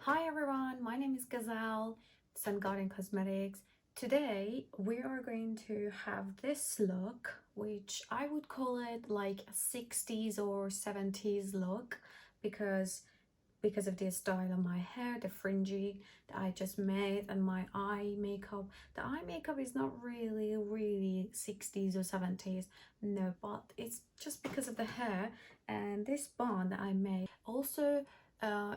Hi everyone, my name is Gazelle, Sun Garden Cosmetics. Today we are going to have this look, which I would call it like a 60s or 70s look because of the style of my hair, the fringy that I just made, and my eye makeup. The eye makeup is not really 60s or 70s, no, but it's just because of the hair and this bond that I made. Also,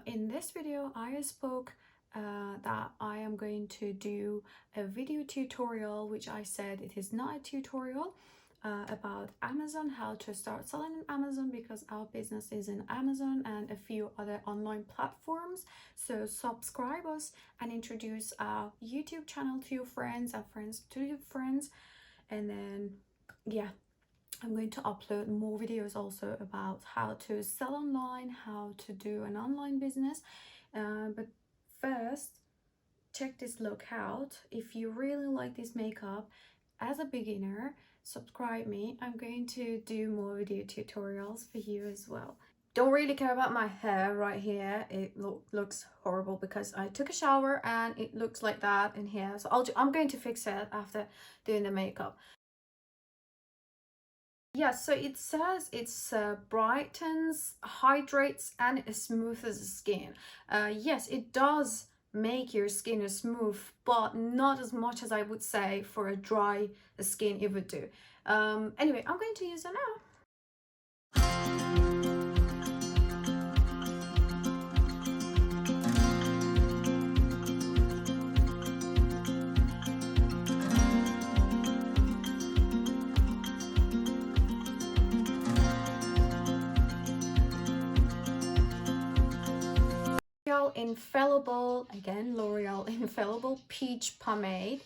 in this video I spoke that I am going to do a video tutorial, which I said it is not a tutorial, about Amazon, how to start selling on Amazon, because our business is in Amazon and a few other online platforms. So subscribe us and introduce our YouTube channel to your friends and friends to your friends. And then yeah, I'm going to upload more videos also about how to sell online, how to do an online business. But first, check this look out. If you really like this makeup as a beginner, subscribe me. I'm going to do more video tutorials for you as well. Don't really care about my hair right here. It looks horrible because I took a shower and it looks like that in here. So I'm going to fix it after doing the makeup. Yeah, so it says it's brightens, hydrates, and smooths the skin. Yes, it does make your skin smooth, but not as much as I would say for a dry skin it would do. Anyway, I'm going to use it now. Infallible, again, L'Oreal Infallible Peach Pomade.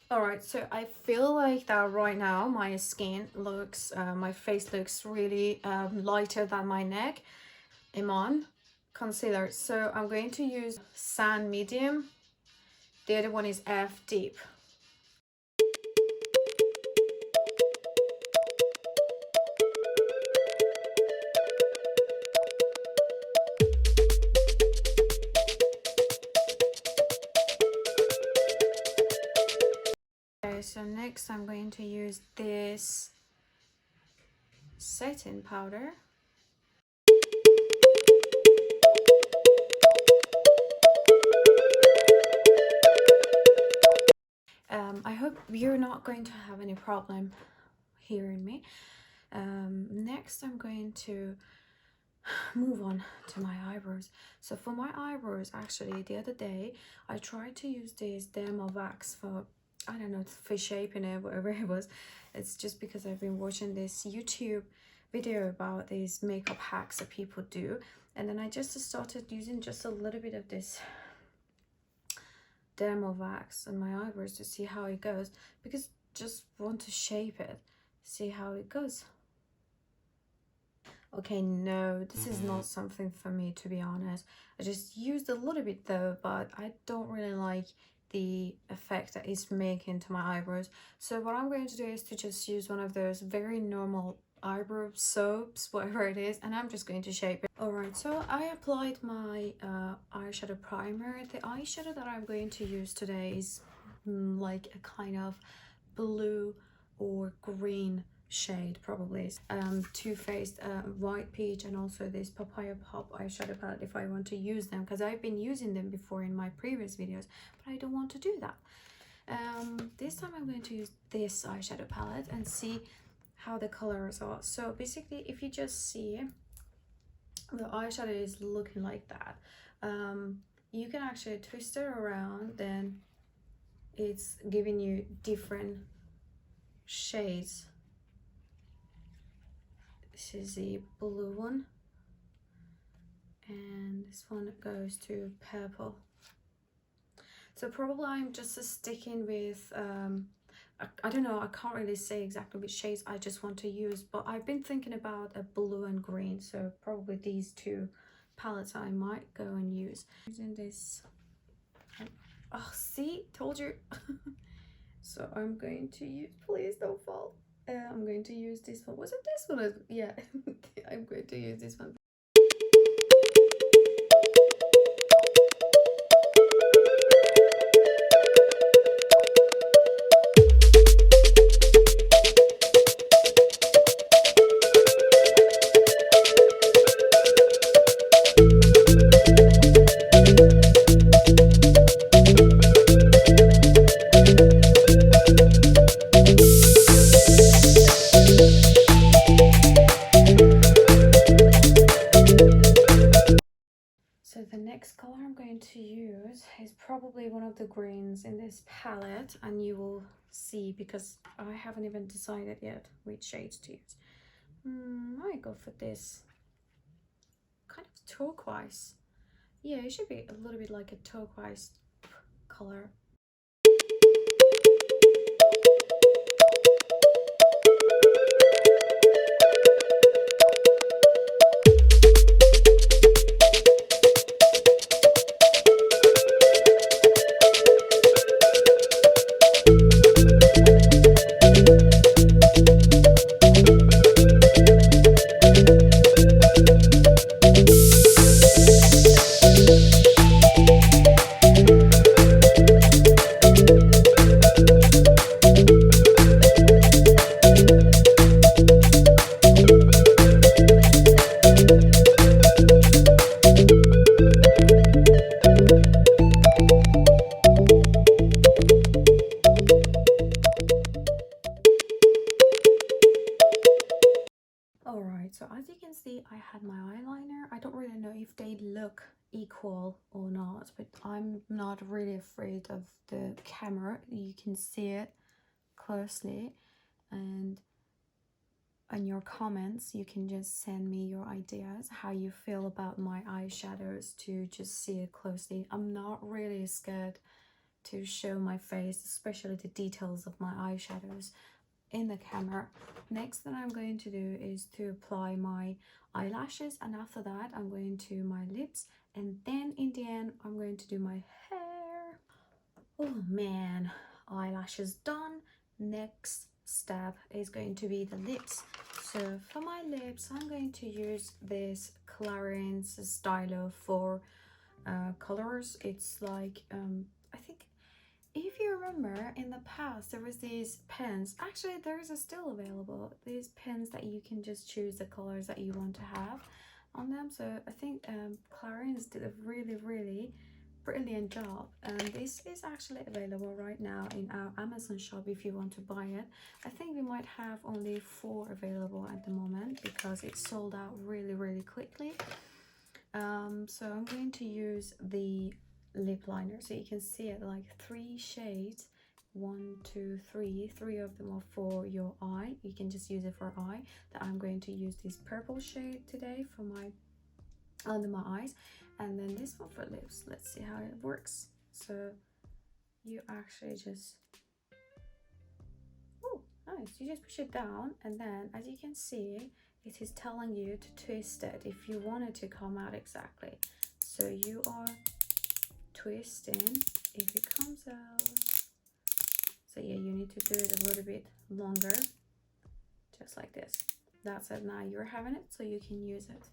Alright, so I feel like that right now my skin looks, my face looks really lighter than my neck. I'm on concealer, so I'm going to use Sand Medium. The other one is F Deep. Okay, so next I'm going to use this setting powder. I hope you're not going to have any problem hearing me. Next I'm going to move on to my eyebrows. So for my eyebrows, actually the other day I tried to use this Derma Wax for, I don't know, for shaping it, whatever it was. It's just because I've been watching this YouTube video about these makeup hacks that people do, and then I just started using just a little bit of this Derma Wax on my eyebrows to see how it goes, because just want to shape it, see how it goes. Okay, no, this is not something for me, to be honest. I just used a little bit though, but I don't really like the effect that it's making to my eyebrows. So what I'm going to do is to just use one of those very normal eyebrow soaps, whatever it is, and I'm just going to shape it. Alright, so I applied my eyeshadow primer. The eyeshadow that I'm going to use today is like a kind of blue or green shade, probably. Too Faced White Peach, and also this Papaya Pop eyeshadow palette if I want to use them, because I've been using them before in my previous videos, but I don't want to do that. This time I'm going to use this eyeshadow palette and see how the colors are. So basically, if you just see the eyeshadow is looking like that, you can actually twist it around, then it's giving you different shades. This is the blue one, and this one goes to purple. So probably I'm just sticking with I don't know, I can't really say exactly which shades I just want to use, but I've been thinking about a blue and green, so probably these two palettes I might go and use. Using this, oh see, told you. So I'm going to use, please don't fall. I'm going to use this one. Was it this one? Yeah, I'm going to use this one. So the next color I'm going to use is probably one of the greens in this palette, and you will see because I haven't even decided yet which shades to use. I might go for this kind of turquoise. Yeah, it should be a little bit like a turquoise color. Alright, so as you can see, I had my eyeliner. I don't really know if they look equal or not, but I'm not really afraid of the camera. You can see it closely, and in your comments you can just send me your ideas, how you feel about my eyeshadows, to just see it closely. I'm not really scared to show my face, especially the details of my eyeshadows in the camera. Next thing I'm going to do is to apply my eyelashes, and after that I'm going to my lips, and then in the end I'm going to do my hair. Oh man, eyelashes done. Next step is going to be the lips. So for my lips I'm going to use this Claris stylo for colors. It's like I think, if you remember, in the past there was these pens, actually there is still available, these pens that you can just choose the colors that you want to have on them. So I think Claris did a really brilliant job, and this is actually available right now in our Amazon shop if you want to buy it. I think we might have only 4 available at the moment because it sold out really quickly. So I'm going to use the lip liner, so you can see it, like 3 shades, 1 2 3 3 of them are for your eye. You can just use it for eye. That I'm going to use this purple shade today for my under my eyes, and then this one for lips. Let's see how it works. So you actually just, oh nice, you just push it down, and then as you can see it is telling you to twist it if you want it to come out exactly. So you are twisting if it comes out. So yeah, you need to do it a little bit longer, just like this. That's it. Now you're having it, so you can use it.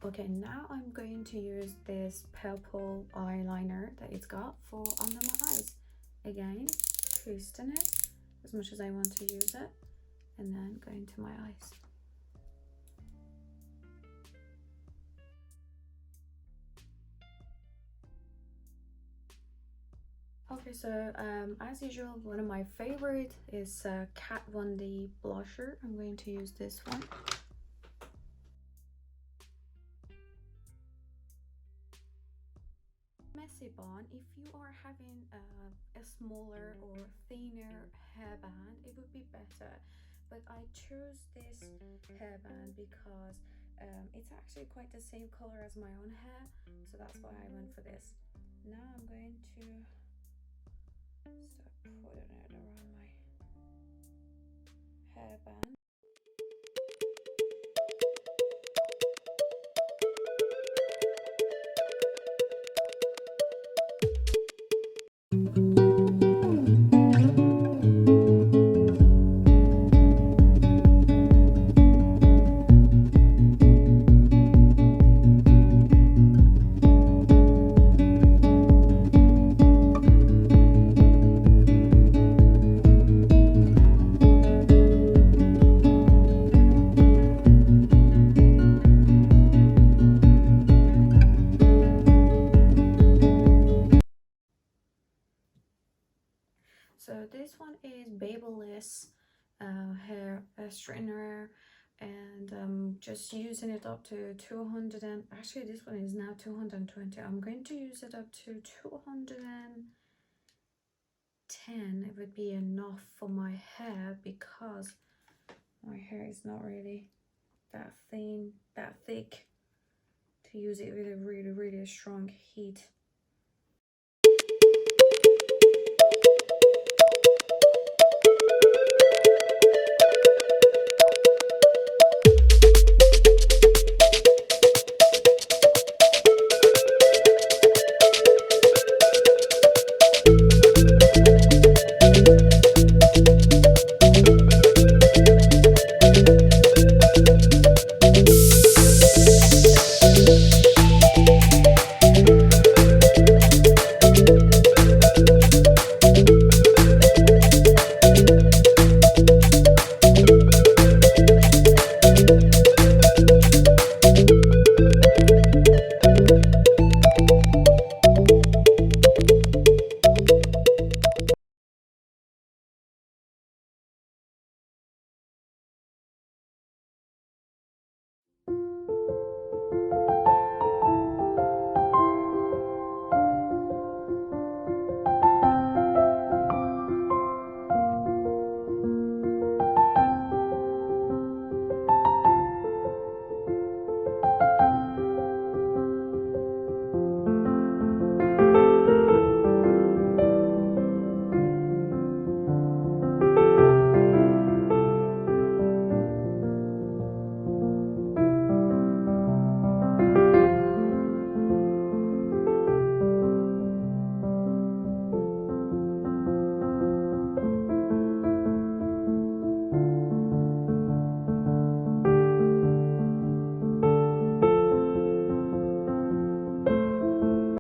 Okay, now I'm going to use this purple eyeliner that it's got for under my eyes. Again, twisting it as much as I want to use it, and then going to my eyes. Okay, so as usual, one of my favorite is Kat Von D blusher. I'm going to use this one. Messy bun, if you are having a smaller or thinner hairband, it would be better, but I chose this hairband because it's actually quite the same color as my own hair, so that's why I went for this. Now I'm going to So putting it around my hairband. So this one is Babyliss hair straightener, and just using it up to 200 and actually this one is now 220. I'm going to use it up to 210. It would be enough for my hair because my hair is not really that thin, that thick to use it with a really strong heat.